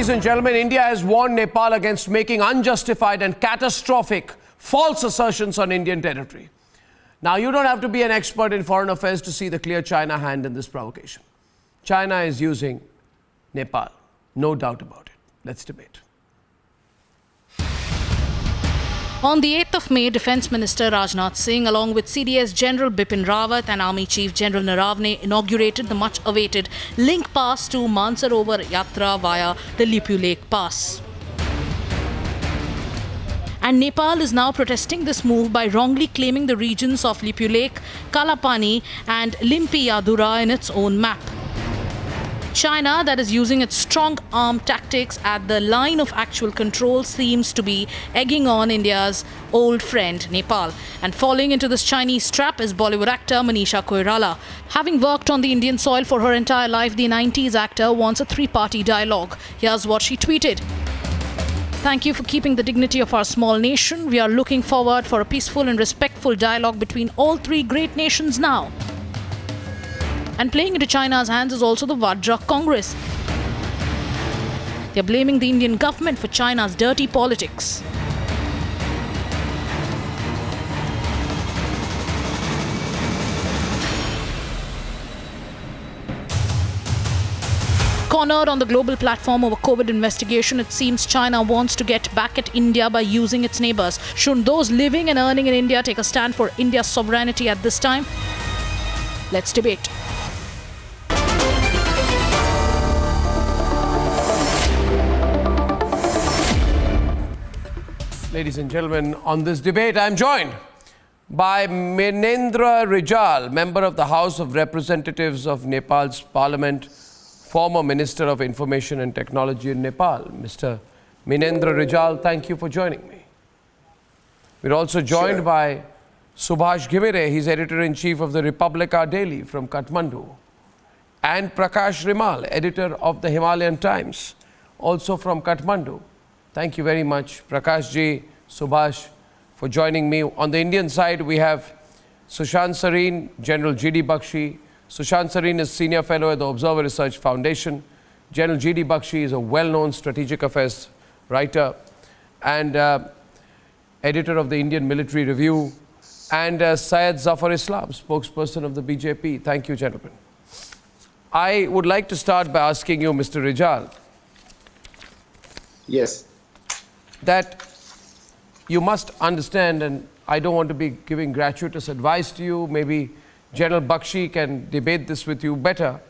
Ladies and gentlemen, India has warned Nepal against making unjustified and catastrophic false assertions on Indian territory. Now, you don't have to be an expert in foreign affairs to see the clear China hand in this provocation. China is using Nepal, no doubt about it. Let's debate. On the 8th of May, Defence Minister Rajnath Singh, along with CDS General Bipin Rawat and Army Chief General Naravne, inaugurated the much-awaited link pass to Mansarovar Yatra via the Lipulekh Pass. And Nepal is now protesting this move by wrongly claiming the regions of Lipulekh, Kalapani and Limpiadhura in its own map. China, that is using its strong arm tactics at the line of actual control, seems to be egging on India's old friend Nepal. And falling into this Chinese trap is Bollywood actor Manisha Koirala. Having worked on the Indian soil for her entire life, the 90s actor wants a three-party dialogue. Here's what she tweeted. Thank you for keeping the dignity of our small nation. We are looking forward for a peaceful and respectful dialogue between all three great nations now. And playing into China's hands is also the Vajra Congress. They're blaming the Indian government for China's dirty politics. Cornered on the global platform over COVID investigation, it seems China wants to get back at India by using its neighbors. Shouldn't those living and earning in India take a stand for India's sovereignty at this time? Let's debate. Ladies and gentlemen, on this debate, I am joined by Minendra Rijal, member of the House of Representatives of Nepal's Parliament, former Minister of Information and Technology in Nepal. Mr. Minendra Rijal, thank you for joining me. We're also joined by Subhash Ghimire, he's Editor-in-Chief of the Republica Daily from Kathmandu, and Prakash Rimal, Editor of the Himalayan Times, also from Kathmandu. Thank you very much, Prakash ji, Subhash, for joining me. On the Indian side, we have Sushant Sareen, General G.D. Bakshi. Sushant Sareen is Senior Fellow at the Observer Research Foundation. General G.D. Bakshi is a well-known strategic affairs writer and editor of the Indian Military Review, and Syed Zafar Islam, spokesperson of the BJP. Thank you, gentlemen. I would like to start by asking you, Mr. Rijal. Yes. That you must understand, and I don't want to be giving gratuitous advice to you, maybe General Bakshi can debate this with you better,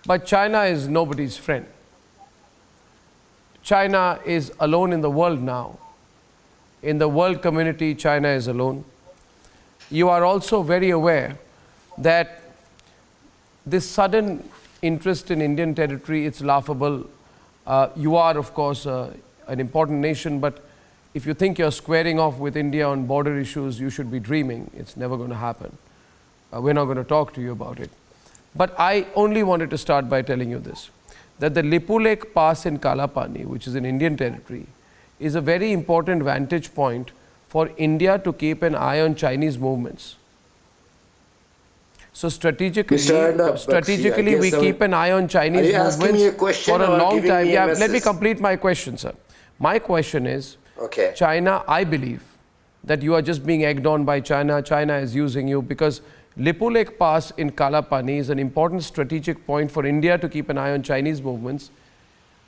but China is nobody's friend. China is alone in the world now. In the world community, China is alone. You are also very aware that this sudden interest in Indian territory, it's laughable. You are, of course, an important nation, but if you think you're squaring off with India on border issues, you should be dreaming. It's never going to happen. We're not going to talk to you about it. But I only wanted to start by telling you this, that the Lipulekh Pass in Kalapani, which is in Indian territory, is a very important vantage point for India to keep an eye on Chinese movements. So strategically, we keep an eye on Chinese movements for a long time. Yeah, let me complete my question, sir. My question is, China, I believe that you are just being egged on by China. China is using you because Lipulekh Pass in Kalapani is an important strategic point for India to keep an eye on Chinese movements,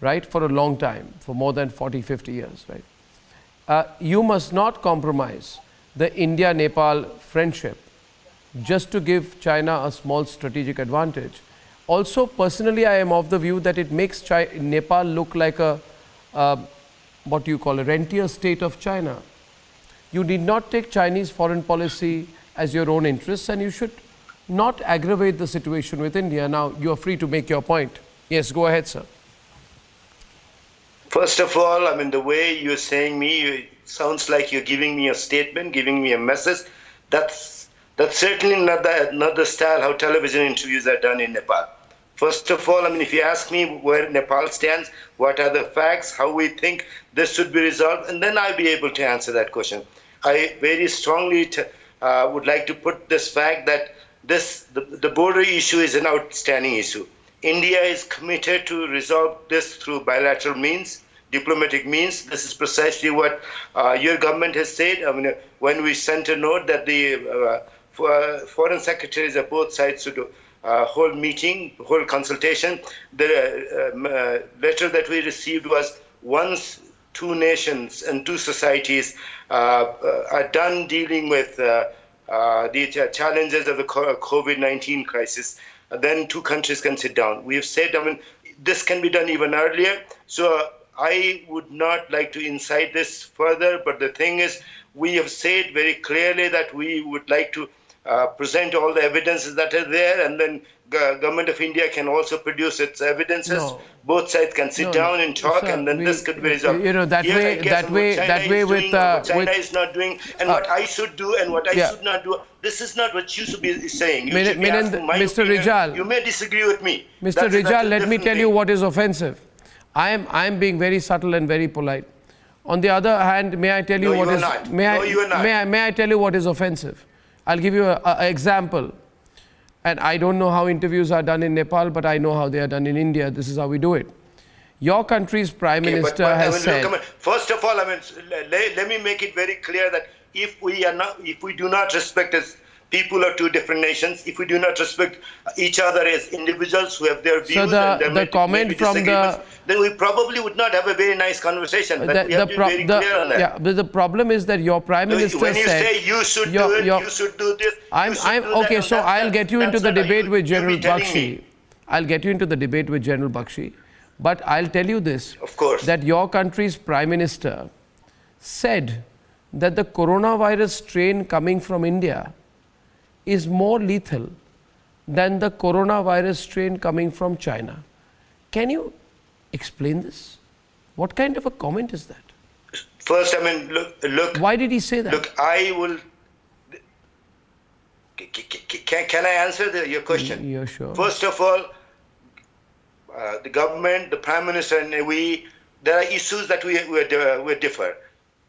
right, for a long time, for more than 40, 50 years, right? You must not compromise the India-Nepal friendship just to give China a small strategic advantage. Also, personally, I am of the view that it makes Nepal look like a, what you call a rentier state of China. You need not take Chinese foreign policy as your own interests, and you should not aggravate the situation with India. Now, you are free to make your point. Yes, go ahead, sir. First of all, I mean, the way you're saying me, it sounds like you're giving me a statement, giving me a message. That's certainly not the style how television interviews are done in Nepal. First of all, I mean, if you ask me where Nepal stands, what are the facts, how we think this should be resolved, and then I'll be able to answer that question. I very strongly would like to put this fact that the border issue is an outstanding issue. India is committed to resolve this through bilateral means, diplomatic means. This is precisely what your government has said. I mean, when we sent a note that the foreign secretaries of both sides should hold meeting, hold consultation, the letter that we received was once two nations and two societies are done dealing with the challenges of the COVID-19 crisis, then two countries can sit down. We have said, I mean, this can be done even earlier. So I would not like to incite this further, but the thing is, we have said very clearly that we would like to present all the evidences that are there, and then government of India can also produce its evidences. No. Both sides can sit down and talk, sir, and then this could be resolved. You know, that Here, way, I guess that way, what that China way is with doing, what China with is not doing, and what I should do and what I should not do. This is not what you should be saying. You should be asking my Mr. opinion. Rijal, You may disagree with me. Mr. That's a Rijal, let me different tell you thing. what is offensive. I am being very subtle and very polite. On the other hand, may I tell you No, what you are is not. may No, you are not. I tell you what is offensive? I'll give you an example. And I don't know how interviews are done in Nepal, but I know how they are done in India. This is how we do it. Your country's Prime Minister has said. Look, first of all, let me make it very clear that if we do not respect as people of two different nations, if we do not respect each other as individuals who have their views, So the comment from the, then we probably would not have a very nice conversation. We have to be very clear on that. Yeah, but the problem is that your Prime Minister When you said, say you should do it, you should do this. I'm okay. So I'll get you into the debate with General Bakshi. I'll get you into the debate with General Bakshi. But I'll tell you this, Of course. that your country's Prime Minister said that the coronavirus strain coming from India is more lethal than the coronavirus strain coming from China. Can you explain this? What kind of a comment is that? First, look. Why did he say that? Look, I will. Can I answer your question? Yeah, sure. First of all, the government, the Prime Minister, and there are issues that we differ.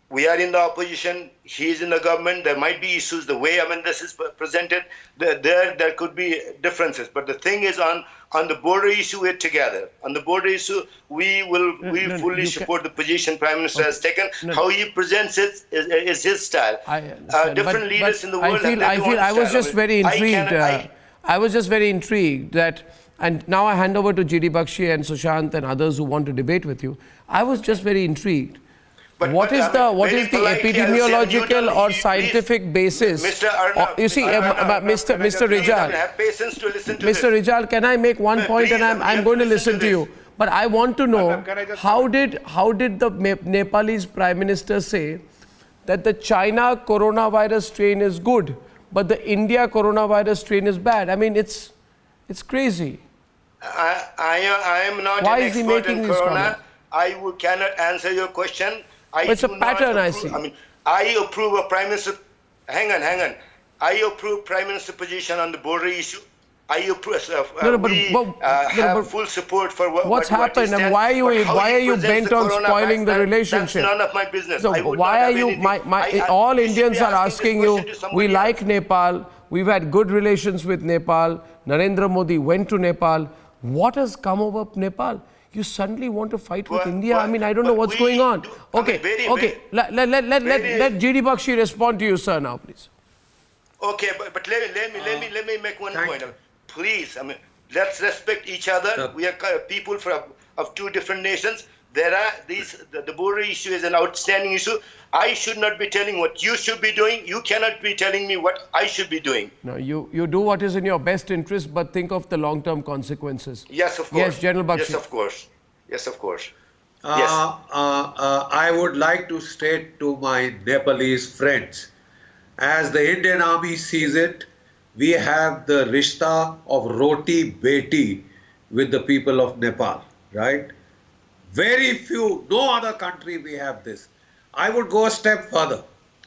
We are in the opposition, he is in the government, there might be issues, the way this is presented, there could be differences. But the thing is, on the border issue, we're together. On the border issue, we fully support the position Prime Minister has taken. How he presents it is his style. Different leaders in the world have their own I was style. just very intrigued. I was just very intrigued that, and now I hand over to GD Bakshi and Sushant and others who want to debate with you. I was just very intrigued. What is the epidemiological or scientific basis? Mr. Arnab, you see, Mr. Rijal. Have patience to listen to Mr. Rijal, can I make one point, and I'm going to listen to you. But I want to know, how did the Nepalese Prime Minister say that the China coronavirus strain is good, but the India coronavirus strain is bad? I mean, it's crazy. I am not Why an is he expert making in this corona. comment? I cannot answer your question. It's a pattern I see. I approve of Prime Minister. Hang on. I approve Prime Minister position on the border issue. I approve. Have full support for what's happened, and why are you bent on spoiling the relationship? That's none of my business. So why are you? All Indians are asking you. We like Nepal. We've had good relations with Nepal. Narendra Modi went to Nepal. What has come over Nepal? You suddenly want to fight with India? I mean, I don't know what's going on. Okay. Let GD Bakshi respond to you, sir, now, please. Okay, but let me make one point. Please, let's respect each other. We are people of two different nations. There are the border issue is an outstanding issue. I should not be telling what you should be doing. You cannot be telling me what I should be doing. No, you do what is in your best interest, but think of the long-term consequences. Yes, of course. Yes, General Bakshi. Yes, of course. I would like to state to my Nepalese friends, as the Indian Army sees it, we have the rishta of roti beti with the people of Nepal, right? Very few, no other country we have this. I would go a step further.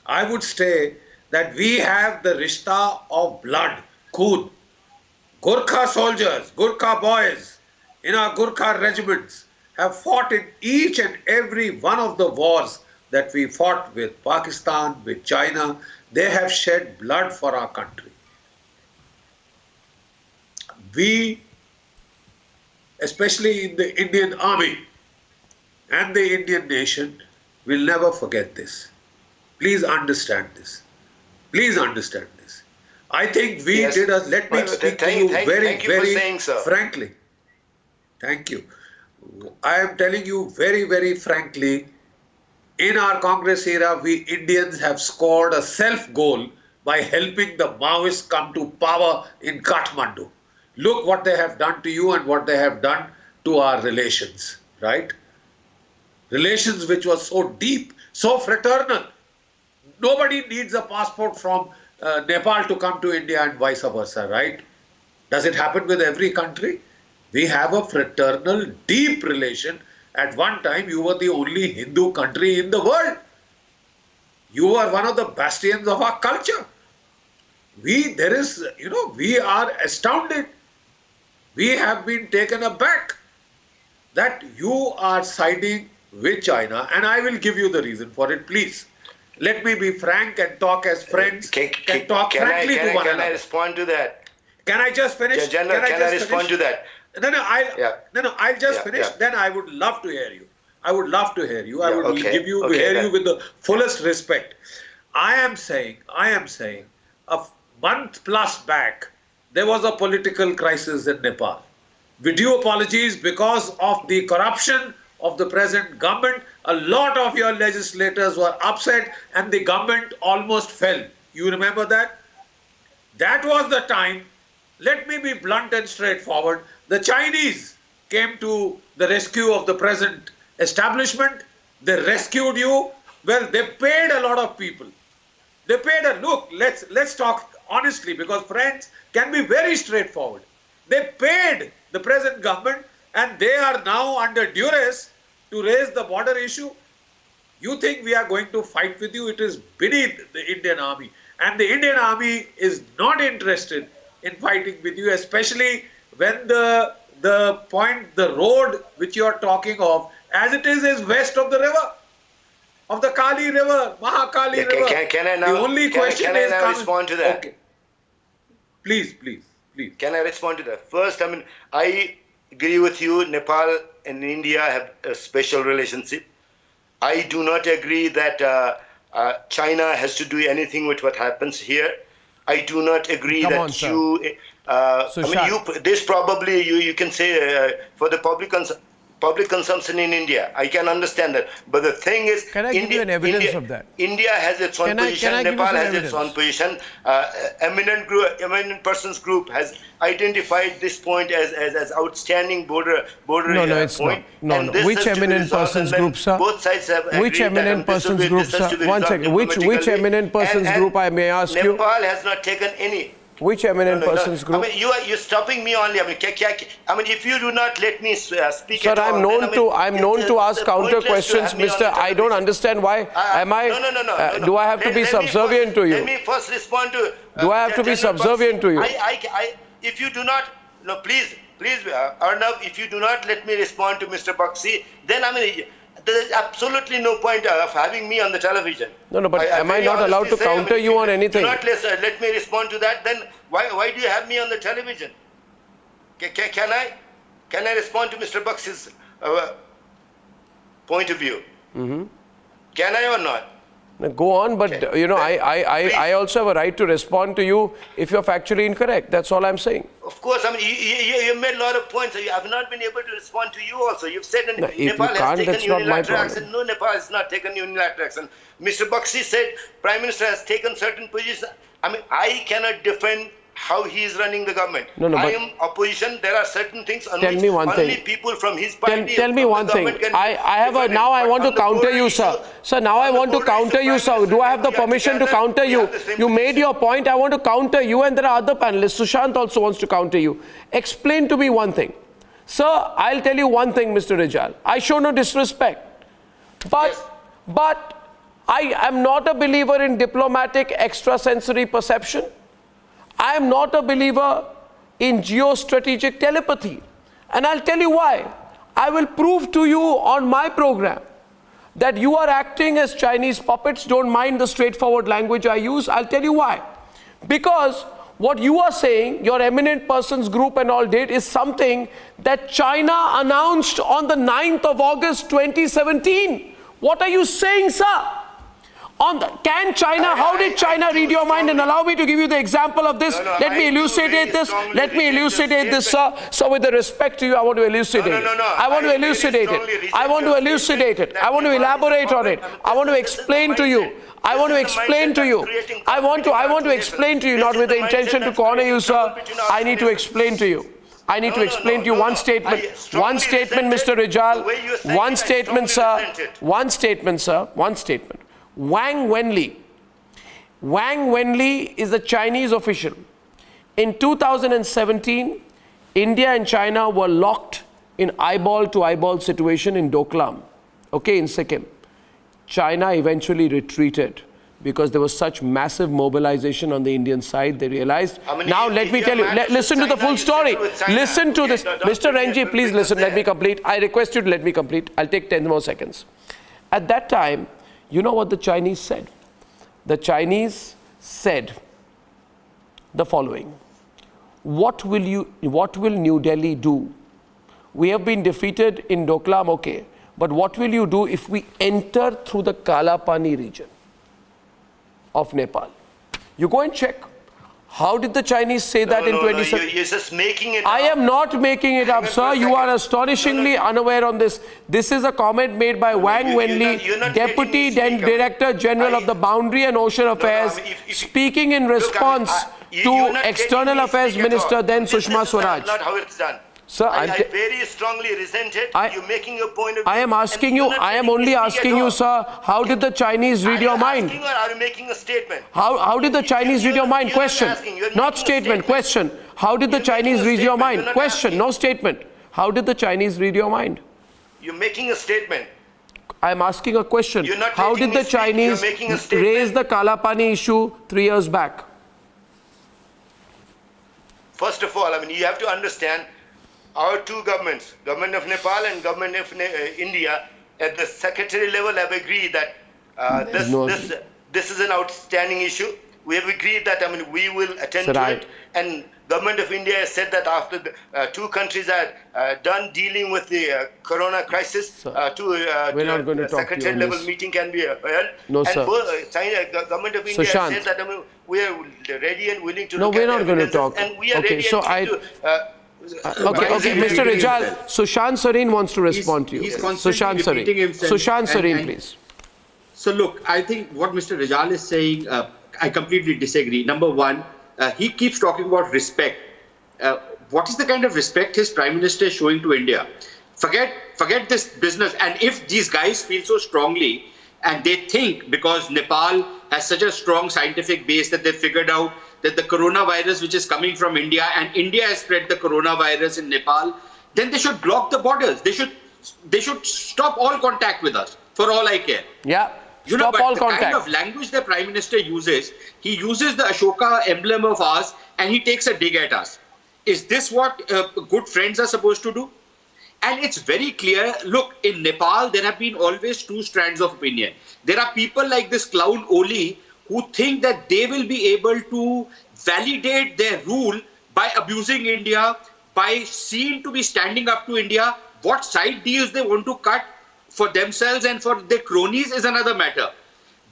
I would say that we have the rishta of blood, khoon. Gurkha soldiers, Gurkha boys in our Gurkha regiments have fought in each and every one of the wars that we fought with Pakistan, with China. They have shed blood for our country. We especially in the Indian army and the Indian nation, will never forget this. Please understand this. Please understand this. I think we Yes. did a, let me speak to you very, thank you for very saying so. frankly. Thank you. I am telling you very, very frankly, in our Congress era, we Indians have scored a self-goal by helping the Maoists come to power in Kathmandu. Look what they have done to you and what they have done to our relations, right? Relations which was so deep, so fraternal. Nobody needs a passport from Nepal to come to India and vice versa, right? Does it happen with every country? We have a fraternal, deep relation. At one time, you were the only Hindu country in the world. You were one of the bastions of our culture. We are astounded. We have been taken aback that you are siding with China, and I will give you the reason for it, please. Let me be frank and talk as friends, can talk frankly to one another. Can I respond to that? Can I just finish? General, can I respond to that? I'll just finish. Yeah. Then I would love to hear you. I would love to hear you. I would okay, hear then. you with the fullest respect. I am saying, a month plus back, there was a political crisis in Nepal. With due apologies, because of the corruption of the present government, a lot of your legislators were upset and the government almost fell. You remember that? That was the time. Let me be blunt and straightforward. The Chinese came to the rescue of the present establishment. They rescued you. Well, they paid a lot of people. They paid look, let's talk honestly, because friends can be very straightforward. They paid the present government and they are now under duress to raise the border issue. You think we are going to fight with you? It is beneath the Indian army. And the Indian army is not interested in fighting with you, especially when the road which you are talking of, as it is west of the river, of the Kali River, Mahakali River. Can I now, the only question is respond to that? Okay. Please. Can I respond to that? First, I agree with you. Nepal and India have a special relationship. I do not agree that China has to do anything with what happens here. I do not agree Come that on, sir. you. This probably you can say for the public consumption in India. I can understand that, but the thing is, Can I give you an evidence of that? India has its own position. Can I give you Nepal some has evidence? its own position. Eminent persons group has identified this point as outstanding border No, it's point. not. No. Which eminent persons group, sir? Both sides have agreed Which eminent that this persons group, has to sir? be One resolved second. Which diplomatically. eminent persons group, I may ask you? Nepal has not taken any. Which eminent persons group? You're stopping me only. If you do not let me speak Sir, at all, I'm known to ask counter questions, Mister. I don't understand why. No. Do I have to be subservient to you? Let me first respond to. Do I have to be subservient to you? If you do not, please, Arnav, if you do not let me respond to Mr. Baxi, then there is absolutely no point of having me on the television. No, but am I not allowed to counter you on anything? If you do not let me respond to that, then why do you have me on the television? Can I respond to Mr. Baxi's point of view? Mm-hmm. Can I or not? Now, go on, but Okay. I also have a right to respond to you if you're factually incorrect. That's all I'm saying. Of course, you made a lot of points. I have not been able to respond to you also. You've said No, if you Nepal has can't, taken that's not my unilateral problem. action. No, Nepal has not taken unilateral action. Mr. Baxi said Prime Minister has taken certain positions. I cannot defend how he is running the government. No, I but am opposition. There are certain things on tell which me one only thing. people from his party. Tell me one thing. Now I want to counter you, sir. Sir, now I want to counter you, sir. Do I have the permission to counter you? You made your point. I want to counter you, and there are other panelists. Sushant also wants to counter you. Explain to me one thing. Sir, I'll tell you one thing, Mr. Rijal. I show no disrespect. But I am not a believer in diplomatic extrasensory perception. I am not a believer in geostrategic telepathy. And I'll tell you why. I will prove to you on my program that you are acting as Chinese puppets. Don't mind the straightforward language I use. I'll tell you why. Because What you are saying, your eminent persons group and all did, is something that China announced on the 9th of August 2017. What are you saying, sir? Can China, how did China read your mind? And allow me to give you the example of this. Let me elucidate this. Let me elucidate this, sir. So with the respect to you, I want to elucidate it. I want to elucidate it. I want to elucidate it. I want to elaborate on it. I want to explain to you. I want to explain to you. I want to explain to you, not with the intention to corner you, sir. I need to explain to you. I need to explain to you one statement. One statement, Mr. Rijal. One statement, sir. One statement, sir. One statement. Wang Wenli. Wang Wenli is a Chinese official. In 2017, India and China were locked in eyeball-to-eyeball situation in Doklam, okay, in Sikkim. China eventually retreated because there was such massive mobilization on the Indian side. They realized. Now let me tell you, listen to the full story. Listen to this. Mr. Renji, please listen. Let me complete. I request you to let me complete. I'll take 10 more seconds. At that time, you know what the Chinese said? The Chinese said the following. What will New Delhi do? We have been defeated in Doklam, okay. But what will you do if we enter through the Kalapani region of Nepal? You go and check. How did the Chinese say that in 2017? You're just making it up. I am not making it up, sir. You are astonishingly unaware on this. This is a comment made by Wang Wenli, Deputy Director General of the Boundary and Ocean Affairs, speaking in response to External Affairs Minister then Sushma Swaraj. Not how it's done. Sir, I very strongly resent it. You're making your point of view. I am asking you, I am only asking you, sir, how did the Chinese read your mind? Are you asking or are you making a statement? How did the Chinese read your mind? Question. Not statement, question. How did the Chinese read your mind? Question, no statement. How did the Chinese read your mind? You're making a statement. I am asking a question. How did the Chinese raise the Kalapani issue 3 years back? First of all, I mean, you have to understand our two governments, government of Nepal and government of India, at the secretary level have agreed that this is an outstanding issue. We have agreed that we will attend to it. And government of India has said that after the two countries are done dealing with the corona crisis, we're not going to talk secretary level meeting can be held. No, sir. China, government of India has said that we are ready and willing to look at evidence. No, we're not going to talk. And we are ready Okay, Mr. Rijal, Sushant Sareen wants to respond to you. He's constantly repeating himself. Sushant Sareen, please. So look, I think what Mr. Rijal is saying, I completely disagree. Number one, he keeps talking about respect. What is the kind of respect his Prime Minister is showing to India? Forget this business. And if these guys feel so strongly and they think because Nepal has such a strong scientific base that they figured out that the coronavirus which is coming from India and India has spread the coronavirus in Nepal, then they should block the borders. They should stop all contact with us, for all I care. Yeah, stop all contact. The kind of language the Prime Minister uses, he uses the Ashoka emblem of ours and he takes a dig at us. Is this what good friends are supposed to do? And it's very clear, look, in Nepal, there have been always two strands of opinion. There are people like this clown Oli who think that they will be able to validate their rule by abusing India, by seeming to be standing up to India. What side deals they want to cut for themselves and for their cronies is another matter.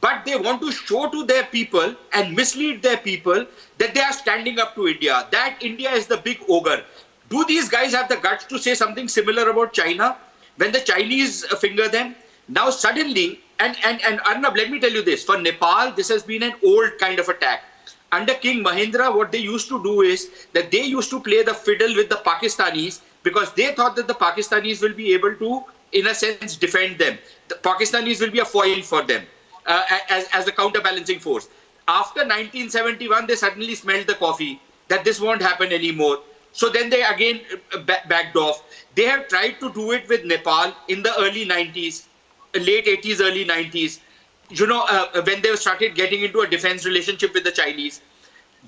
But they want to show to their people and mislead their people that they are standing up to India, that India is the big ogre. Do these guys have the guts to say something similar about China when the Chinese finger them? Now suddenly, and Arnab, let me tell you this, for Nepal, this has been an old kind of attack. Under King Mahendra, what they used to do is that they used to play the fiddle with the Pakistanis because they thought that the Pakistanis will be able to, in a sense, defend them. The Pakistanis will be a foil for them as a counterbalancing force. After 1971, they suddenly smelled the coffee that this won't happen anymore. So then they again backed off. They have tried to do it with Nepal in the early 90s, late 80s, early 90s. You know, when they started getting into a defense relationship with the Chinese.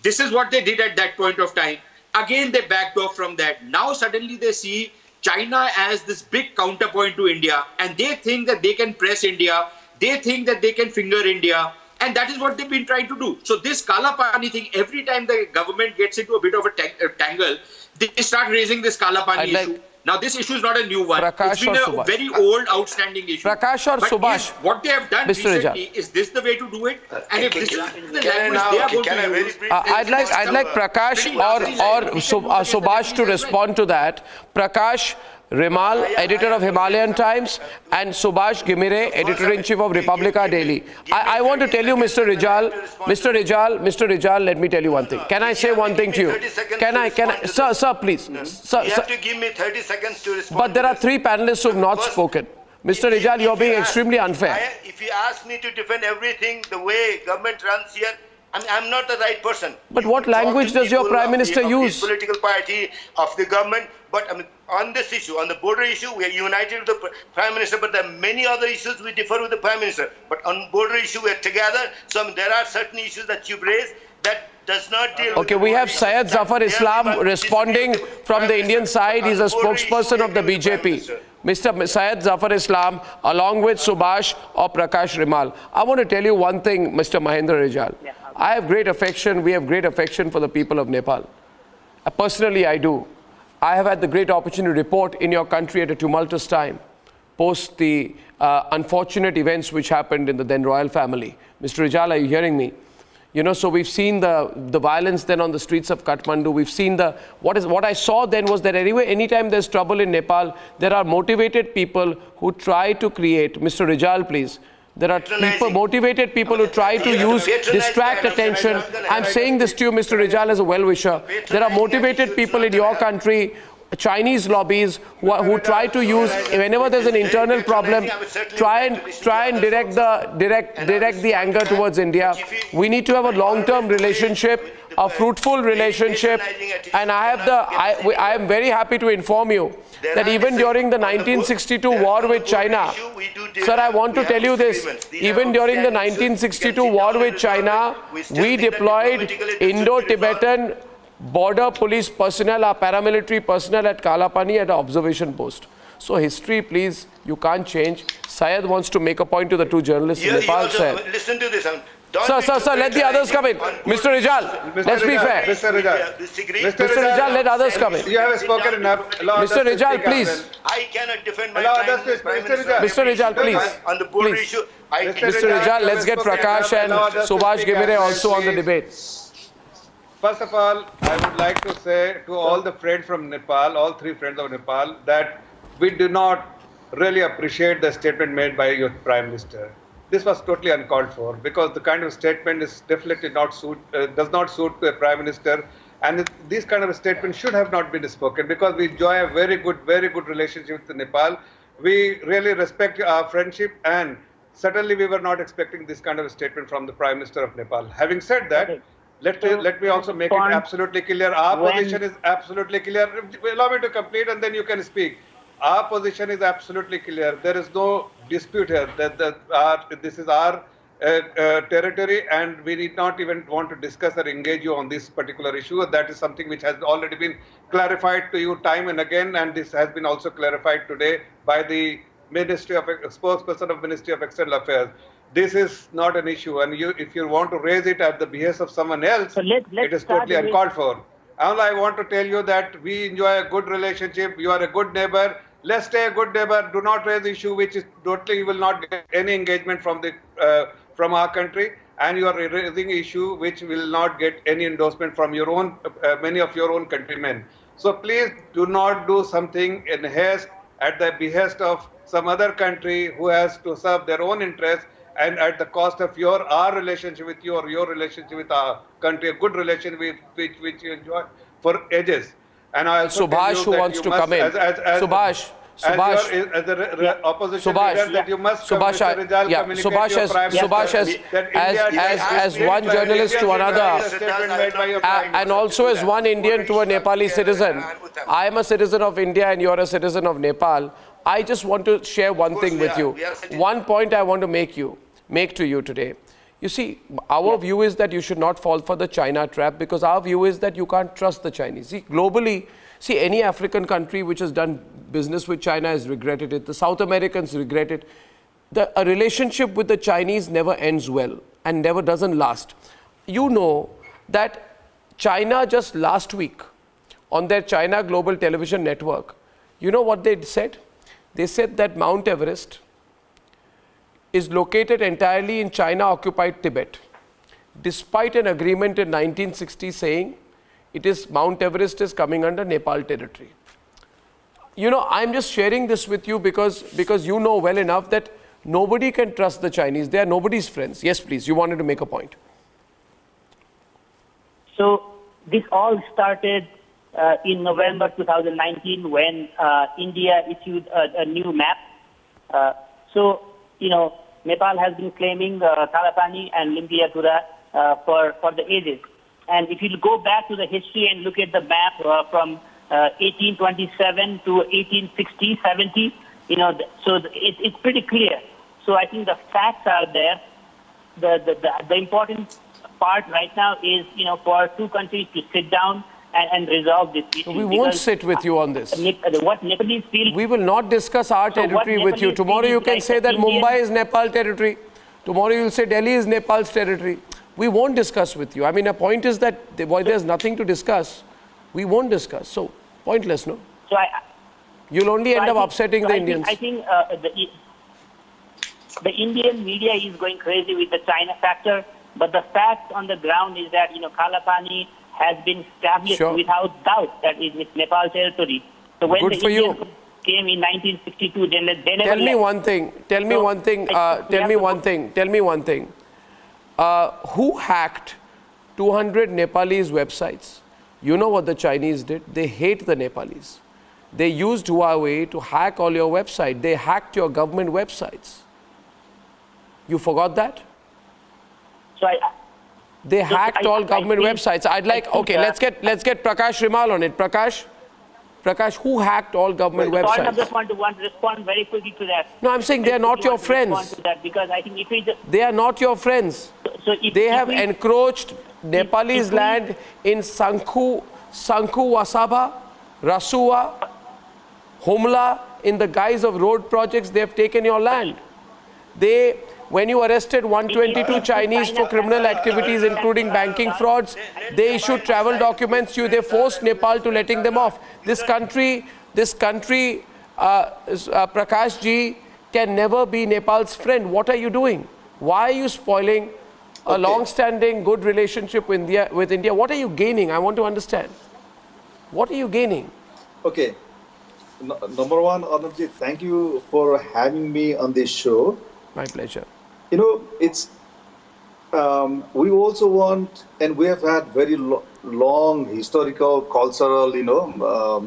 This is what they did at that point of time. Again, they backed off from that. Now suddenly they see China as this big counterpoint to India and they think that they can press India. They think that they can finger India. And that is what they've been trying to do. So this Kala Pani thing, every time the government gets into a bit of a tangle, they start raising this Kala Pani issue. Now this issue is not a new one. Prakash, it's been a very old, outstanding issue. Prakash or but Subhash? What they have done Mr. recently, is this the way to do it? And if this is the language they are going to use... I'd like Prakash or Subhash to respond to that. Prakash Rimal, editor of Himalayan Times, and Subhash Gimire, editor-in-chief of Republica Daily. I want to tell you, Mr. Rijal, let me tell you one thing. Can I say one thing to you? Can I, sir, please. Sir, you have to give me 30 seconds to respond. But there are three panelists who have not spoken. Mr. Rijal, you're being extremely unfair. If you ask me to defend everything the way government runs here, I'm not the right person. But what language does your Prime Minister use? Political party of the government. But on this issue, on the border issue, we are united with the Prime Minister. But there are many other issues we differ with the Prime Minister. But on border issue, we are together. So there are certain issues that you've raised that does not deal with... Okay, we have Syed Zafar Islam responding from the Indian side. He's a spokesperson of the BJP. Mr. Syed Zafar Islam, along with Subhash or Prakash Rimal. I want to tell you one thing, Mr. Minendra Rijal. I have great affection, we have great affection for the people of Nepal. Personally, I do. I have had the great opportunity to report in your country at a tumultuous time, post the unfortunate events which happened in the then royal family. Mr. Rijal, are you hearing me? You know, so we've seen the violence then on the streets of Kathmandu. We've seen what I saw then was that anyway, anytime there's trouble in Nepal, there are motivated people who try to create, Mr. Rijal, please, there are motivated people who try to distract attention. I'm saying this to you, Mr. Rijal, as a well-wisher. There are motivated people in your country, Chinese lobbies, who try to use, whenever there's an internal problem, try and direct the anger towards India. We need to have a long-term relationship, a fruitful relationship, and I am very happy to inform you that even during the 1962 war with China, sir, I want to tell you this, even during the 1962 war with China, we deployed Indo-Tibetan border police personnel, our paramilitary personnel at Kalapani at an observation post. So history, please, you can't change. Syed wants to make a point to the two journalists in Nepal, sir. Listen to this. Sir, let the others come in. Mr. Rijal, let's be fair. Mr. Rijal, let others come in. You have spoken enough. Mr. Rijal, please. I cannot defend my time. Mr. Rijal, please. On the border issue, Mr. Rijal, let's get Prakash and Subhash Gimire also on the debate. First of all, I would like to say to all the friends from Nepal, all three friends of Nepal, that we do not really appreciate the statement made by your Prime Minister. This was totally uncalled for, because the kind of statement is definitely does not suit the Prime Minister, and this kind of a statement should have not been spoken, because we enjoy a very good relationship with Nepal. We really respect our friendship, and certainly we were not expecting this kind of a statement from the Prime Minister of Nepal. Having said that, let me also make it absolutely clear. Our position is absolutely clear. Allow me to complete and then you can speak. Our position is absolutely clear. There is no dispute here that this is our territory, and we need not even want to discuss or engage you on this particular issue. That is something which has already been clarified to you time and again, and this has been also clarified today by the spokesperson of Ministry of External Affairs. This is not an issue, and if you want to raise it at the behest of someone else, it is totally uncalled for. All I want to tell you that we enjoy a good relationship. You are a good neighbor. Let's stay a good neighbor. Do not raise issue which is totally, you will not get any engagement from our country, and you are raising issue which will not get any endorsement from your own many of your own countrymen. So please do not do something in haste at the behest of some other country who has to serve their own interests, and at the cost of our relationship with you or your relationship with our country, a good relation which you enjoy for ages. And I also Subhash, who wants to come in. Subhash, as the opposition leader, that you must Subhash, as one journalist to another, and also as one Indian to a Nepali citizen. I am a citizen of India and you are a citizen of Nepal. I just want to share one thing with you. One point I want to make to you today. You see, our view is that you should not fall for the China trap, because our view is that you can't trust the Chinese. See, globally, any African country which has done business with China has regretted it. The South Americans regret it. A relationship with the Chinese never ends well. and never doesn't last. You know that China just last week on their China Global Television Network, you know what they said? They said that Mount Everest is located entirely in China-occupied Tibet, despite an agreement in 1960 saying Mount Everest is coming under Nepal territory. You know, I'm just sharing this with you because you know well enough that nobody can trust the Chinese. They are nobody's friends. Yes, please, you wanted to make a point. So this all started in November 2019 when India issued a new map. So, you know, Nepal has been claiming Kalapani and Limpiadhura for the ages. And if you go back to the history and look at the map from 1827 to 1860, 70, you know, so it's pretty clear. So I think the facts are there. The important part right now is, you know, for two countries to sit down and resolve this issue. We won't sit with you on this. What Nepalese feel... We will not discuss our territory with you. Tomorrow you can say that Mumbai is Nepal territory. Tomorrow you will say Delhi is Nepal's territory. We won't discuss with you. I mean, a point is that there's nothing to discuss. We won't discuss. So, pointless, no? So you'll only end up upsetting the Indians. I think the Indian media is going crazy with the China factor, but the fact on the ground is that, you know, Kalapani has been established without doubt that it's Nepal territory. So when Good the for Indians you. came in 1962, they never Tell me left. one thing. Tell me one thing. Tell me one thing. Who hacked 200 Nepalese websites? You know what the Chinese did? They hate the Nepalese. They used Huawei to hack all your website. They hacked your government websites. You forgot that? They hacked all government websites. I'd like, okay, let's get Prakash Rimal on it. Prakash, who hacked all government websites? I just want to respond very quickly to that. No, I'm saying they are not your friends. Because I think if we just... They are not your friends. They have encroached Nepalese land in Sanku Wasaba, Rasua, Humla, in the guise of road projects. They have taken your land. When you arrested 122 Chinese for criminal activities, including banking frauds, they issued travel documents to you. They forced Nepal to letting them off. This country, Prakash ji, can never be Nepal's friend. What are you doing? Why are you spoiling a long-standing good relationship with India? What are you gaining? I want to understand. What are you gaining? Okay. Number one, Arnabji, thank you for having me on this show. My pleasure. You know, it's we also want, and we have had very long historical, cultural, you know,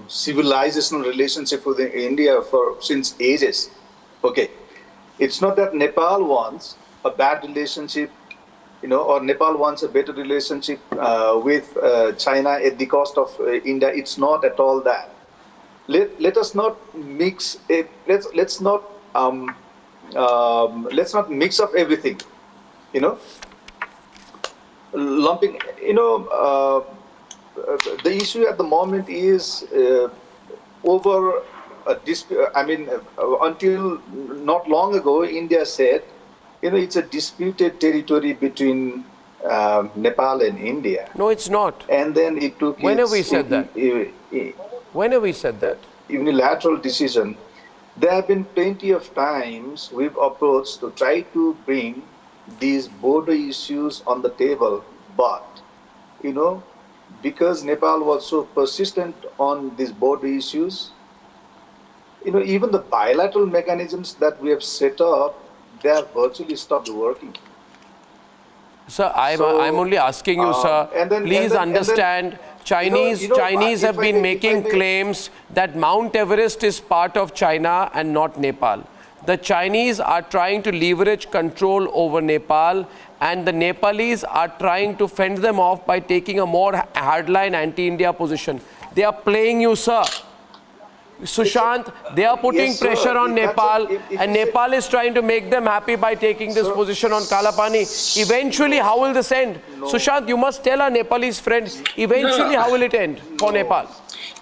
civilizational relationship with India since ages. Okay, it's not that Nepal wants a bad relationship, you know, or Nepal wants a better relationship with China at the cost of India. It's not at all that. Let us not mix. Let's not mix up everything, you know. Lumping, you know, the issue at the moment is over a dispute. I mean, until not long ago, India said, you know, it's a disputed territory between Nepal and India. No, it's not. And then it took. When have we said that? When have we said that? Unilateral decision. There have been plenty of times we've approached to try to bring these border issues on the table, but, you know, because Nepal was so persistent on these border issues, you know, even the bilateral mechanisms that we have set up, they have virtually stopped working. Sir, I'm only asking you, sir, please understand, Chinese have been making claims that Mount Everest is part of China and not Nepal. The Chinese are trying to leverage control over Nepal, and the Nepalese are trying to fend them off by taking a more hardline anti-India position. They are playing you, sir. Sushant, they are putting pressure on Nepal, and Nepal is trying to make them happy by taking this position on Kalapani. Eventually, how will this end? Sushant, you must tell our Nepalese friends, eventually how will it end for Nepal?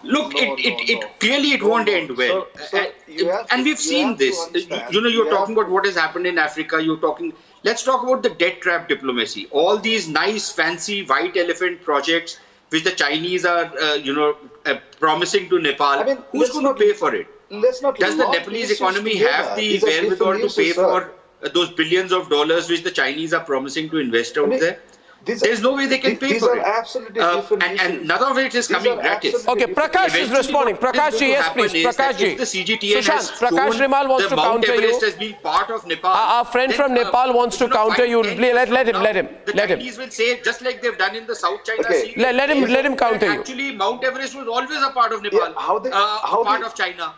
Look, it clearly it won't end well. And we've seen this. You know, you're talking about what has happened in Africa. You're talking, let's talk about the debt trap diplomacy. All these nice, fancy white elephant projects which the Chinese are, promising to Nepal. I mean, who's going to pay for it? Let's not. Does the lump Nepalese issues economy together. have the These are wherewithal different to pay issues, sir. for those billions of dollars which the Chinese are promising to invest out there? There's no way they can pay for it. These are absolutely different issues. And none of it is coming gratis. Okay, Prakash is responding. Prakash ji, yes, please. Prakash ji. If the CGTN Sushant, has Prakash shown Rimal wants the to Mount counter Everest you. as being part of Nepal. Our friend then, from Nepal wants to counter you. Let him. The Chinese will say, just like they've done in the South China Sea. Let him counter you. Actually, Mount Everest was always a part of Nepal. Part of China.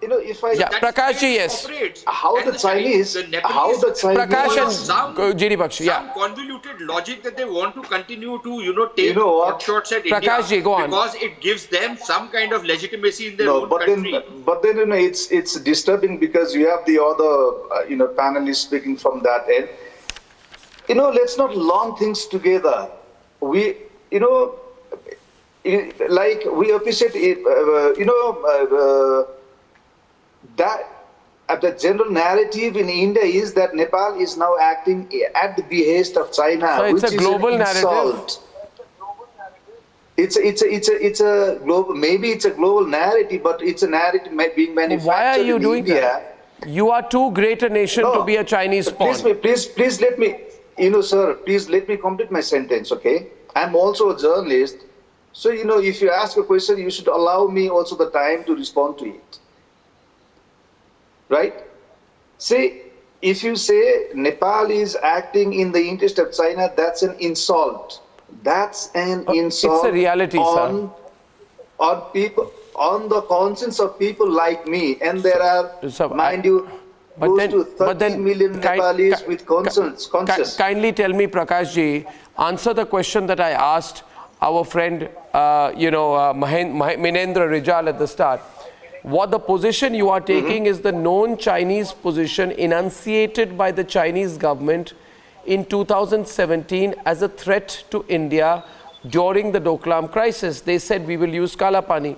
If I Prakash ji, yes. How the Chinese, Prakash and GD Bakshi, some convoluted logic that they want to continue to, take what? shots at Prakash India ji, go on. because it gives them some kind of legitimacy in their own country. But then it's disturbing because you have the other panelists speaking from that end. Let's not lump things together. We we appreciate it. That the general narrative in India is that Nepal is now acting at the behest of China, So it's which a is global an insult. It's a global. Maybe it's a global narrative, but it's a narrative being manufactured Why are you in doing India. that? You are too great a nation to be a Chinese pawn. Please let me, sir. Please let me complete my sentence, okay? I'm also a journalist, so if you ask a question, you should allow me also the time to respond to it. Right? See, if you say Nepal is acting in the interest of China, that's an insult. That's an insult. It's a reality, on people, on the conscience of people like me. And there are, mind you, close to 30 million Nepalis with conscience. Kindly tell me, Prakash ji, answer the question that I asked our friend, Minendra Rijal at the start. What the position you are taking is the known Chinese position enunciated by the Chinese government in 2017 as a threat to India during the Doklam crisis. They said we will use Kalapani.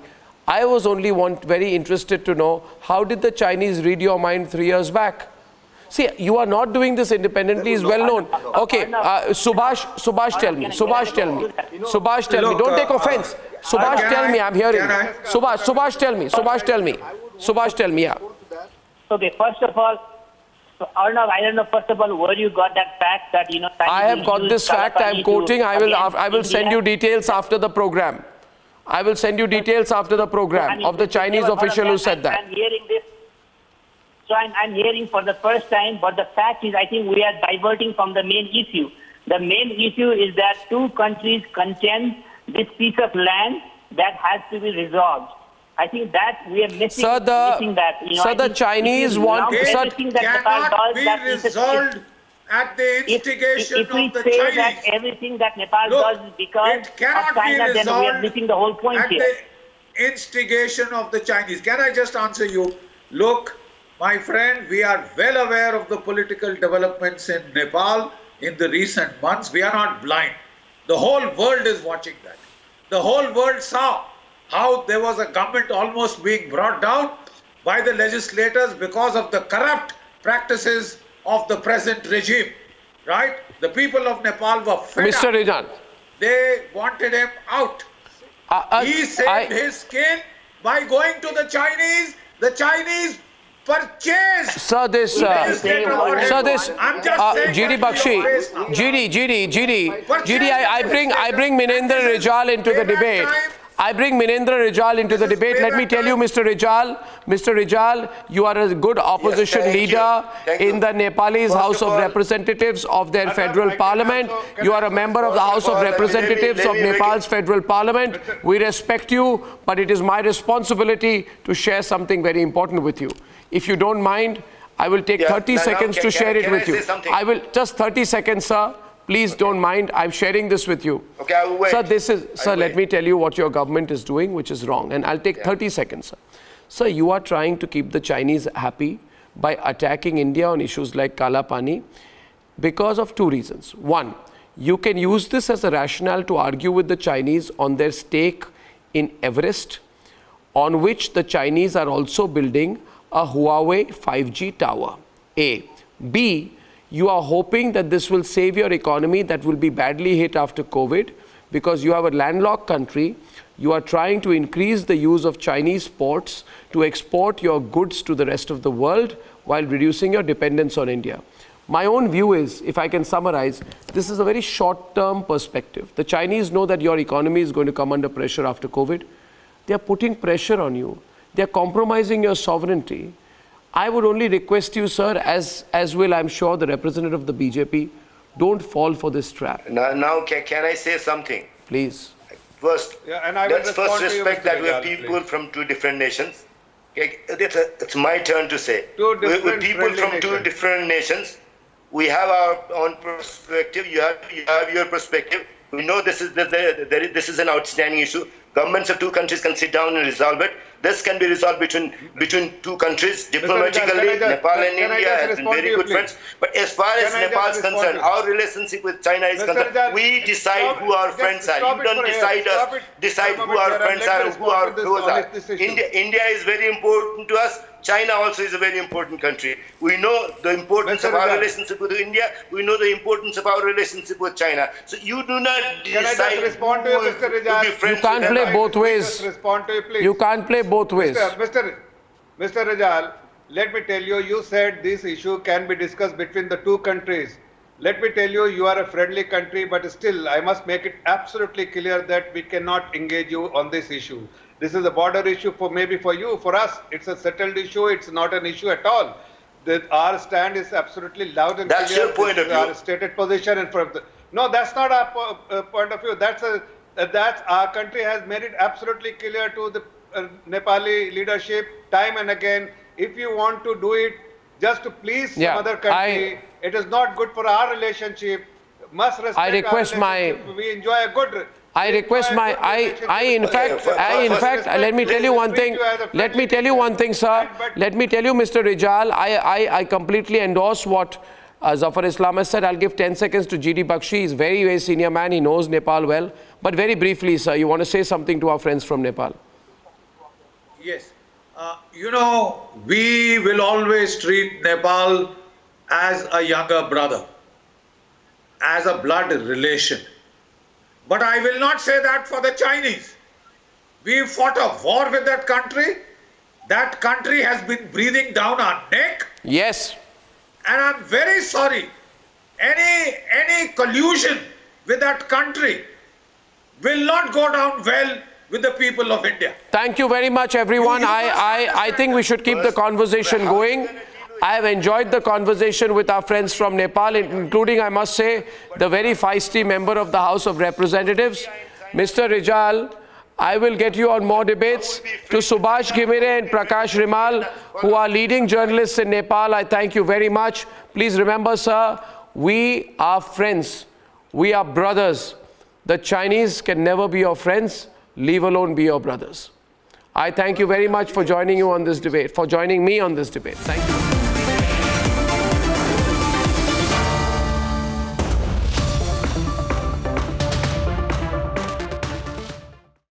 I was only very interested to know, how did the Chinese read your mind 3 years back? See, you are not doing this independently is well known. Okay, Subhash tell me. Subhash tell me. Subhash tell me. Don't take offense. Subhash tell me. I'm hearing. Subhash tell me. Subhash tell me. Subhash tell me. Yeah. Okay, first of all, Arnav, I don't know, first of all, where you got that fact that, I have got this fact. I'm quoting. I will send you details after the program. I will send you details after the program of the Chinese official who said that. I'm hearing this. So I'm hearing for the first time, but the fact is I think we are diverting from the main issue. The main issue is that two countries contend this piece of land that has to be resolved. I think that we are missing, missing that. The Chinese want... It cannot be resolved at the instigation of the Chinese. If we say that everything that Nepal does is because of China, then we are missing the whole point here. At the instigation of the Chinese. Can I just answer you? Look, my friend, we are well aware of the political developments in Nepal in the recent months. We are not blind. The whole world is watching that. The whole world saw how there was a government almost being brought down by the legislators because of the corrupt practices of the present regime. Right? The people of Nepal were fed Mr. up. Rijal. They wanted him out. He saved his skin by going to the Chinese. The Chinese purchased. Sir, this, GD Bakshi, GD, I bring Minendra Rijal into the debate. Let me tell you, Mr. Rijal, you are a good opposition leader in the Nepalese House of Representatives of their federal parliament. You are a member of the House of Representatives of Nepal's federal parliament. We respect you, but it is my responsibility to share something very important with you. If you don't mind, I will take 30 seconds to share it with you. I will just 30 seconds, sir. Please don't mind. I'm sharing this with you. Okay, I will wait. Sir, let me tell you what your government is doing, which is wrong. And I'll take 30 seconds, sir. Sir, you are trying to keep the Chinese happy by attacking India on issues like Kalapani because of two reasons. One, you can use this as a rationale to argue with the Chinese on their stake in Everest, on which the Chinese are also building a Huawei 5G tower. A. B, You are hoping that this will save your economy that will be badly hit after COVID, because you have a landlocked country. You are trying to increase the use of Chinese ports to export your goods to the rest of the world while reducing your dependence on India. My own view is, if I can summarize, this is a very short-term perspective. The Chinese know that your economy is going to come under pressure after COVID. They are putting pressure on you. They are compromising your sovereignty. I would only request you, sir, as will, I'm sure, the representative of the BJP, don't fall for this trap. Now can I say something? Please. First, and I will let's first respond to you, respect Mr. that we are Rijal, people please. from two different nations. Okay, it's my turn to say. Two We're different people friendly from two nations. different nations. We have our own perspective. You have your perspective. We know this is an outstanding issue. Governments of two countries can sit down and resolve it. This can be resolved between two countries diplomatically. Nepal and India have been very good friends. But as far as Nepal is concerned, our relationship with China is concerned, we decide who our friends are. You don't decide who our friends are, who our foes are. India is very important to us. China also is a very important country. We know the importance of our relationship with India. We know the importance of our relationship with China. So you do not decide. Can I just respond to you, Mr. Rijal? You can't play both ways. Just respond to you, please. You can't play both ways. Mr. Rijal, let me tell you, you said this issue can be discussed between the two countries. Let me tell you, you are a friendly country, but still, I must make it absolutely clear that we cannot engage you on this issue. This is a border issue maybe for you. For us, it's a settled issue. It's not an issue at all. Our stand is absolutely loud and clear. That's your point of view. Our stated position in front of No, that's not our point of view. That's our country has made it absolutely clear to the Nepali leadership time and again. If you want to do it just to please some other country, it is not good for our relationship. Must respect I request our relationship. We enjoy a good. In fact, let me tell you one thing. Let me tell you one thing, sir. Let me tell you, Mr. Rijal, I completely endorse what Zafar Islam has said. I'll give 10 seconds to GD Bakshi. He's very, very senior man. He knows Nepal well. But very briefly, sir, you want to say something to our friends from Nepal? Yes. We will always treat Nepal as a younger brother, as a blood relation. But I will not say that for the Chinese. We fought a war with that country. That country has been breathing down our neck. Yes. And I'm very sorry. Any collusion with that country will not go down well with the people of India. Thank you very much, everyone. I think we should keep the conversation going. I have enjoyed the conversation with our friends from Nepal, including, I must say, the very feisty member of the House of Representatives. Mr. Rijal, I will get you on more debates. To Subhash Ghimire and Prakash Rimal, who are leading journalists in Nepal, I thank you very much. Please remember, sir, we are friends. We are brothers. The Chinese can never be your friends, leave alone be your brothers. I thank you very much for joining me on this debate. Thank you.